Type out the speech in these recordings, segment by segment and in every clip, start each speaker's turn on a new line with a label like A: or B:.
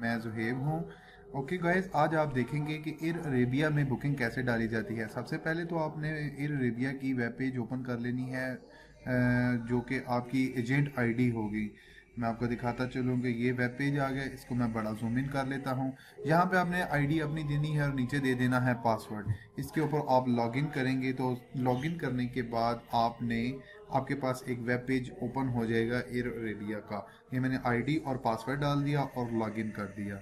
A: मैं जुहेब हूँ। Okay guys, आज आप देखेंगे कि एयर अरेबिया में बुकिंग कैसे डाली जाती है। सबसे पहले तो आपने एयर अरेबिया की वेब पेज ओपन कर लेनी है, जो कि आपकी एजेंट आईडी होगी। मैं आपको दिखाता चलूँ कि ये वेब पेज आ गया। इसको मैं बड़ा जूम इन कर लेता हूँ। यहाँ पे आपने आईडी अपनी देनी है और नीचे दे देना है पासवर्ड। इसके ऊपर आप लॉगिन करेंगे तो लॉगिन करने के बाद आपके पास एक वेब पेज ओपन हो जाएगा एयर अरेबिया का। ये मैंने आईडी और पासवर्ड डाल दिया और लॉगिन कर दिया।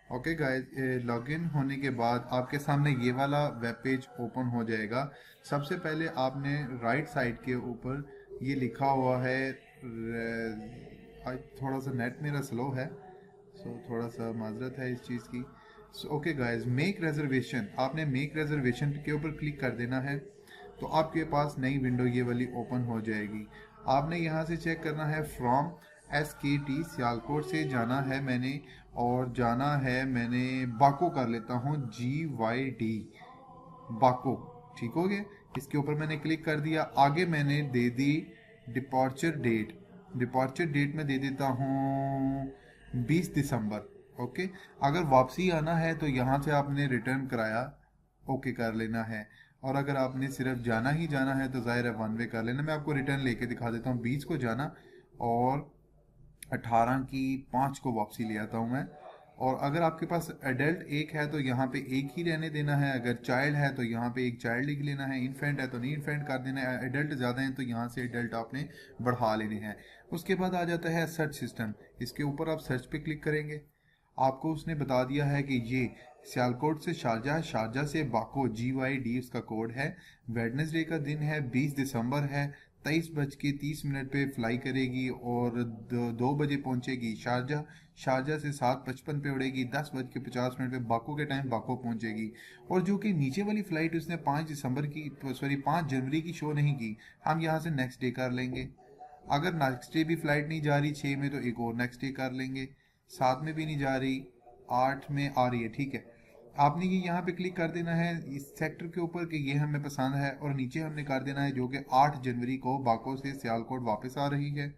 A: ओके गाइस, लॉगिन होने के बाद आपके सामने ये वाला वेब पेज ओपन हो जाएगा। सबसे पहले आपने राइट साइड के ऊपर ये लिखा हुआ है, आज थोड़ा सा नेट मेरा स्लो है, सो थोड़ा सा माजरत है इस चीज़ की। ओके गाइस, मेक रिजर्वेशन, आपने मेक रिजर्वेशन के ऊपर क्लिक कर देना है तो आपके पास नई विंडो ये वाली ओपन हो जाएगी। आपने यहाँ से चेक करना है फ्रॉम SKT, सियालकोट से जाना है मैंने, और जाना है मैंने बाको कर लेता हूँ, GYD बाको। ठीक हो गया। इसके ऊपर मैंने क्लिक कर दिया। आगे मैंने दे दी डिपॉर्चर डेट। डिपॉर्चर डेट में दे देता हूँ 20 दिसंबर। ओके। अगर वापसी आना है तो यहाँ से आपने रिटर्न कराया ओके कर लेना है, और अगर आपने सिर्फ जाना ही जाना है तो ज़ाहिर है वन वे कर लेना। मैं आपको रिटर्न लेके दिखा देता हूँ। 20 को जाना और 18 की 5 को वापसी ले आता हूँ मैं। और अगर आपके पास एडल्ट एक है तो यहाँ पे एक ही रहने देना है, अगर चाइल्ड है तो यहाँ पे एक चाइल्ड लिख लेना है, इन्फेंट है तो नहीं इन्फेंट कर देना है, एडल्ट ज़्यादा हैं तो यहाँ से एडल्ट आपने बढ़ा लेने हैं। उसके बाद आ जाता है सर्च सिस्टम। इसके ऊपर आप सर्च पे क्लिक करेंगे। आपको उसने बता दिया है कि ये सियालकोट से शारजाह, शारजाह से बाको, GYD उसका कोड है। वेडनेसडे का दिन है, 20 दिसंबर है। 23:30 पे फ्लाई करेगी और 2 बजे पहुंचेगी शारजाह। शारजाह से 7:55 पे उड़ेगी, 10:50 पे बाको के टाइम बाको पहुंचेगी। और जो कि नीचे वाली फ्लाइट उसने 5 जनवरी की शो नहीं की, हम यहाँ से नेक्स्ट डे कर लेंगे। अगर नेक्स्ट डे भी फ्लाइट नहीं जा रही 6 में तो एक और नेक्स्ट डे कर लेंगे। 7 में भी नहीं जा रही, 8 में आ रही है, ठीक है। आपने ये यहाँ पे क्लिक कर देना है इस सेक्टर के ऊपर कि ये हमें पसंद है, और नीचे हमने कर देना है जो कि 8 जनवरी को बाको से सियालकोट वापस आ रही है।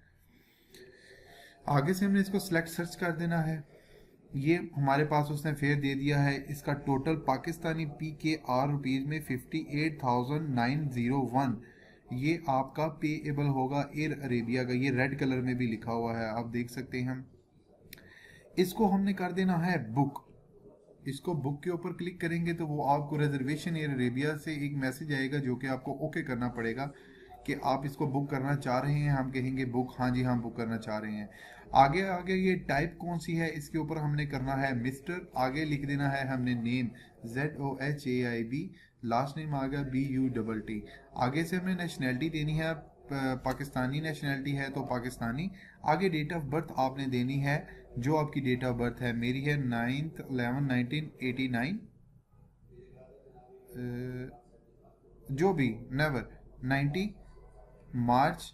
A: आगे से हमने इसको सिलेक्ट सर्च कर देना है। ये हमारे पास उसने फेयर दे दिया है। इसका टोटल पाकिस्तानी PKR रुपीज़ में 58,901 ये आपका पेएबल होगा एयर अरेबिया का। ये रेड कलर में भी लिखा हुआ है, आप देख सकते हैं। इसको हमने कर देना है बुक। इसको बुक के ऊपर क्लिक करेंगे तो वो आपको रिजर्वेशन एयर अरेबिया से एक मैसेज आएगा जो कि आपको ओके करना पड़ेगा कि आप इसको बुक करना चाह रहे हैं। हम कहेंगे बुक, हाँ जी हम बुक करना चाह रहे हैं। आगे आगे ये टाइप कौन सी है इसके ऊपर हमने करना है मिस्टर। आगे लिख देना है हमने नेम, ZOHAIB, लास्ट नेम आ गया BUTT। आगे से हमने नेशनैलिटी देनी है, पाकिस्तानी नेशनैलिटी है तो पाकिस्तानी। आगे डेट ऑफ बर्थ आपने देनी है, जो आपकी डेट ऑफ बर्थ है। मेरी है 9/11/1989, जो भी नेवर 90 मार्च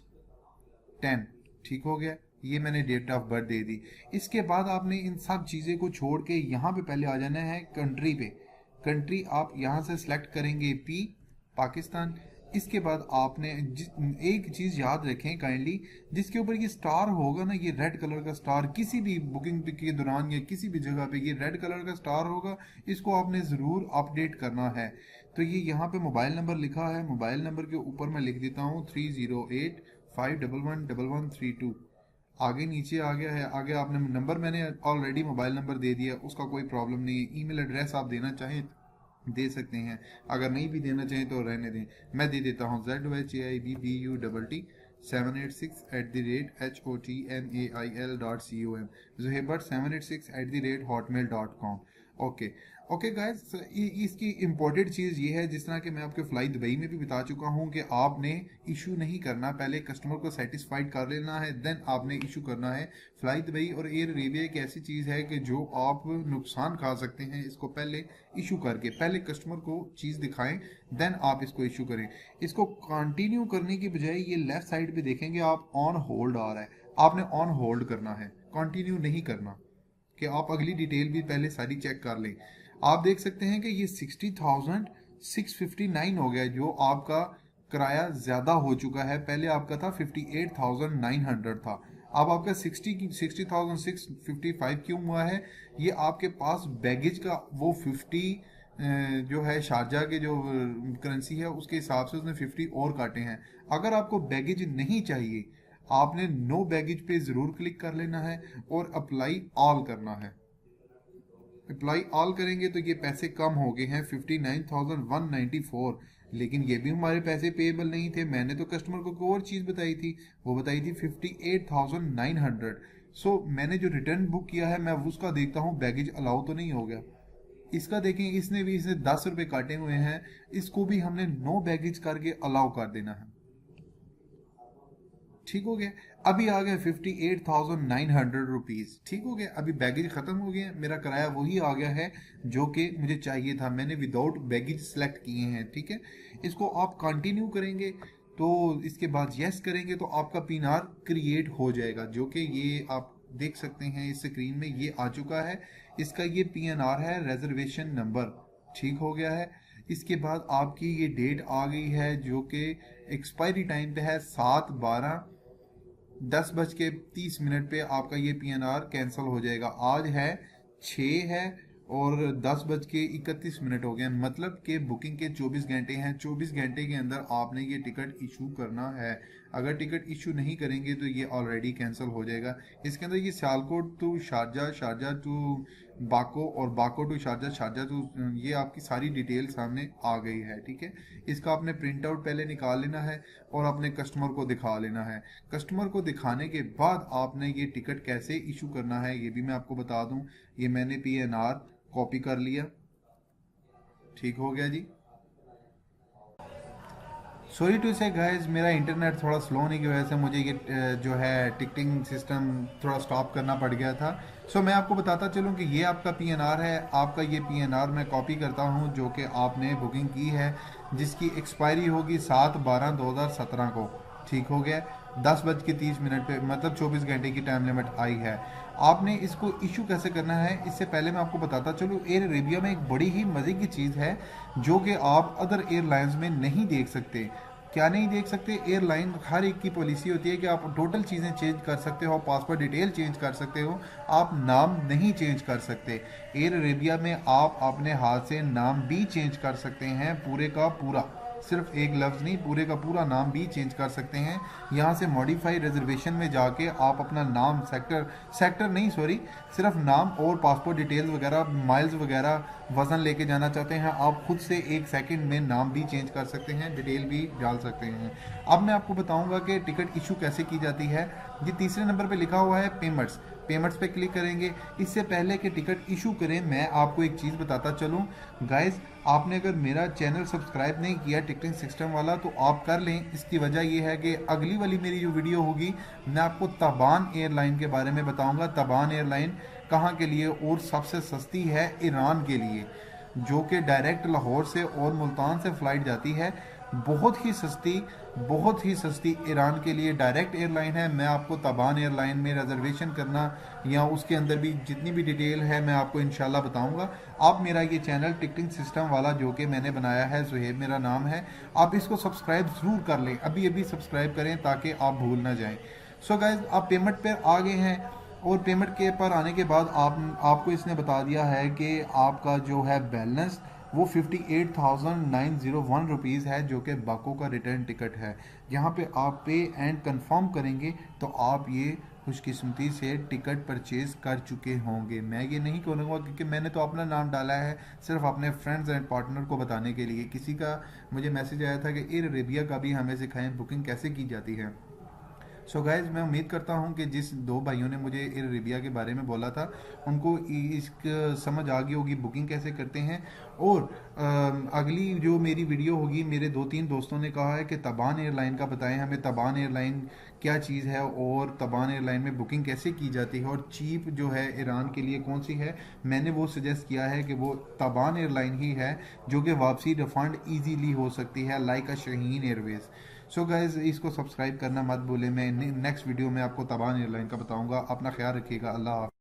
A: 10। ठीक हो गया। ये मैंने डेट ऑफ बर्थ दे दी। इसके बाद आपने इन सब चीज़ें को छोड़ के यहाँ पे पहले आ जाना है कंट्री पे। कंट्री आप यहाँ से सिलेक्ट करेंगे P, पाकिस्तान। इसके बाद आपने एक चीज़ याद रखें काइंडली, जिसके ऊपर ये स्टार होगा ना, ये रेड कलर का स्टार, किसी भी बुकिंग के दौरान या किसी भी जगह पे ये रेड कलर का स्टार होगा, इसको आपने ज़रूर अपडेट करना है। तो ये यहाँ पे मोबाइल नंबर लिखा है, मोबाइल नंबर के ऊपर मैं लिख देता हूँ 308-511-1132। आगे नीचे आ गया है। आगे आपने नंबर, मैंने ऑलरेडी मोबाइल नंबर दे दिया, उसका कोई प्रॉब्लम नहीं है। ईमेल एड्रेस आप देना चाहें दे सकते हैं, अगर नहीं भी देना चाहें तो रहने दें। मैं दे देता हूँ ZOHAIBBUTT 786@HOTMAIL.com, zuhaybut786@hotmail.com। Okay. Okay guys, इसकी इम्पोर्टेंट चीज़ ये है, जिस तरह कि मैं आपके फ्लाई दुबई में भी बता चुका हूँ कि आपने इशू नहीं करना, पहले कस्टमर को सेटिस्फाइड कर लेना है, देन आपने इशू करना है। फ्लाई दुबई और एयर अरेबिया एक ऐसी चीज़ है कि जो आप नुकसान खा सकते हैं इसको पहले इशू करके। पहले कस्टमर को चीज़ दिखाएं, देन आप इसको इशू करें। इसको कंटिन्यू करने की बजाय ये लेफ्ट साइड पे देखेंगे आप ऑन होल्ड आ रहा है, आपने ऑन होल्ड करना है, कंटिन्यू नहीं करना कि आप अगली डिटेल भी पहले सारी चेक कर लें। आप देख सकते हैं कि ये 60,659 हो गया, जो आपका किराया ज़्यादा हो चुका है। पहले आपका था 58,900 था, अब आपका 60,655 क्यों हुआ है? ये आपके पास बैगेज का वो 50 जो है शारजा के जो करेंसी है उसके हिसाब से उसने 50 और काटे हैं। अगर आपको बैगेज नहीं चाहिए, आपने नो बैगेज पे ज़रूर क्लिक कर लेना है और अप्लाई ऑल करना है। अप्लाई ऑल करेंगे तो ये पैसे कम हो गए हैं 59,194, लेकिन ये भी हमारे पैसे पेएबल नहीं थे। मैंने तो कस्टमर को कोई और चीज़ बताई थी, वो बताई थी 58,900। सो मैंने जो रिटर्न बुक किया है मैं उसका देखता हूँ बैगेज अलाउ तो नहीं हो गया। इसका देखें, इसने 10 रुपये काटे हुए हैं, इसको भी हमने नो बैगेज करके अलाउ कर देना है। ठीक हो गया। अभी आ गया 58,900 रुपीज़। ठीक हो गया, अभी बैगेज ख़त्म हो गया, मेरा किराया वही आ गया है जो कि मुझे चाहिए था। मैंने विदाउट बैगेज सेलेक्ट किए हैं। ठीक है, इसको आप कंटिन्यू करेंगे तो इसके बाद यस करेंगे तो आपका पिन आर क्रिएट हो जाएगा, जो कि ये आप देख सकते हैं इस स्क्रीन में ये आ चुका है। इसका ये PNR है, रिजर्वेशन नंबर। ठीक हो गया है। इसके बाद आपकी ये डेट आ गई है जो कि एक्सपायरी टाइम पे है 7/12 10:30 पे आपका ये PNR कैंसिल हो जाएगा। आज है 6 है और 10:31 हो गए, मतलब कि बुकिंग के 24 घंटे हैं। 24 घंटे के अंदर आपने ये टिकट इशू करना है। अगर टिकट इशू नहीं करेंगे तो ये ऑलरेडी कैंसिल हो जाएगा। इसके अंदर ये Sialkot to Sharjah, Sharjah to Baku और बाको टू शारजा, शारजा टू, ये आपकी सारी डिटेल सामने आ गई है। ठीक है, इसका आपने प्रिंट आउट पहले निकाल लेना है और अपने कस्टमर को दिखा लेना है। कस्टमर को दिखाने के बाद आपने ये टिकट कैसे इशू करना है ये भी मैं आपको बता दूं। ये मैंने PNR कॉपी कर लिया। ठीक हो गया जी। सॉरी टू से गाइस, मेरा इंटरनेट थोड़ा स्लो होने की वजह से मुझे ये जो है टिकटिंग सिस्टम थोड़ा स्टॉप करना पड़ गया था। सो मैं आपको बताता चलूँ कि ये आपका PNR है। आपका ये PNR मैं कॉपी करता हूँ जो कि आपने बुकिंग की है, जिसकी एक्सपायरी होगी 7/12/2017 को। ठीक हो गया, 10:30 पे, मतलब 24 घंटे की टाइम लिमिट आई है। आपने इसको इशू कैसे करना है इससे पहले मैं आपको बताता चलूँ। एयर अरेबिया में एक बड़ी ही मज़े की चीज़ है जो कि आप अदर एयरलाइंस में नहीं देख सकते। क्या नहीं देख सकते? एयरलाइन हर एक की पॉलिसी होती है कि आप टोटल चीज़ें चेंज कर सकते हो, पासपोर्ट डिटेल चेंज कर सकते हो, आप नाम नहीं चेंज कर सकते। एयर अरेबिया में आप अपने हाथ से नाम भी चेंज कर सकते हैं, पूरे का पूरा, सिर्फ एक लफ्ज़ नहीं, पूरे का पूरा नाम भी चेंज कर सकते हैं। यहाँ से मॉडिफाई रिजर्वेशन में जाके आप अपना नाम, सेक्टर नहीं सॉरी, सिर्फ नाम और पासपोर्ट डिटेल्स वगैरह, माइल्स वगैरह, वज़न लेके जाना चाहते हैं, आप खुद से 1 सेकंड में नाम भी चेंज कर सकते हैं, डिटेल भी डाल सकते हैं। अब मैं आपको बताऊंगा कि टिकट इशू कैसे की जाती है। ये तीसरे नंबर पे लिखा हुआ है पेमेंट्स। पेमेंट्स पे क्लिक करेंगे। इससे पहले कि टिकट इशू करें मैं आपको एक चीज़ बताता चलूँ गाइस, आपने अगर मेरा चैनल सब्सक्राइब नहीं किया टिकटिंग सिस्टम वाला तो आप कर लें। इसकी वजह यह है कि अगली वाली मेरी जो वीडियो होगी मैं आपको तबान एयरलाइन के बारे में बताऊंगा। तबान एयरलाइन कहाँ के लिए और सबसे सस्ती है ईरान के लिए, जो कि डायरेक्ट लाहौर से और मुल्तान से फ़्लाइट जाती है। बहुत ही सस्ती ईरान के लिए डायरेक्ट एयरलाइन है। मैं आपको तबान एयरलाइन में रिजर्वेशन करना या उसके अंदर भी जितनी भी डिटेल है मैं आपको इंशाल्लाह बताऊंगा। आप मेरा ये चैनल टिकटिंग सिस्टम वाला जो कि मैंने बनाया है, सुहेब मेरा नाम है, आप इसको सब्सक्राइब ज़रूर कर लें, अभी अभी सब्सक्राइब करें ताकि आप भूल ना जाएँ। सो गाइज, आप पेमेंट पर आ गए हैं और पेमेंट के पर आने के बाद आपको इसने बता दिया है कि आपका जो है बैलेंस वो 58,901 रुपीज़ है, जो कि बाको का रिटर्न टिकट है। यहाँ पे आप पे एंड कंफर्म करेंगे तो आप ये खुशकिस्मती से टिकट परचेज़ कर चुके होंगे। मैं ये नहीं कहूँगा क्योंकि मैंने तो अपना नाम डाला है सिर्फ अपने फ्रेंड्स एंड पार्टनर को बताने के लिए। किसी का मुझे मैसेज आया था कि एयर अरेबिया का भी हमें सिखाएं बुकिंग कैसे की जाती है। सो गाइज, मैं उम्मीद करता हूँ कि जिस 2 भाइयों ने मुझे एयर अरेबिया के बारे में बोला था उनको इसक समझ आ गई होगी बुकिंग कैसे करते हैं। और अगली जो मेरी वीडियो होगी, मेरे 2-3 दोस्तों ने कहा है कि तबान एयरलाइन का बताएं हमें, तबान एयरलाइन क्या चीज़ है और तबान एयरलाइन में बुकिंग कैसे की जाती है और चीप जो है ईरान के लिए कौन सी है। मैंने वो सजेस्ट किया है कि वो तबान एयरलाइन ही है जो कि वापसी रिफ़ंड ईजीली हो सकती है, लाइक अ शाहीन एयरवेज़। सो गाइज, इसको सब्सक्राइब करना मत भूलें। मैं नेक्स्ट वीडियो में आपको तबान एयरलाइन का बताऊंगा। अपना ख्याल रखिएगा। अल्लाह हाफ़िज़।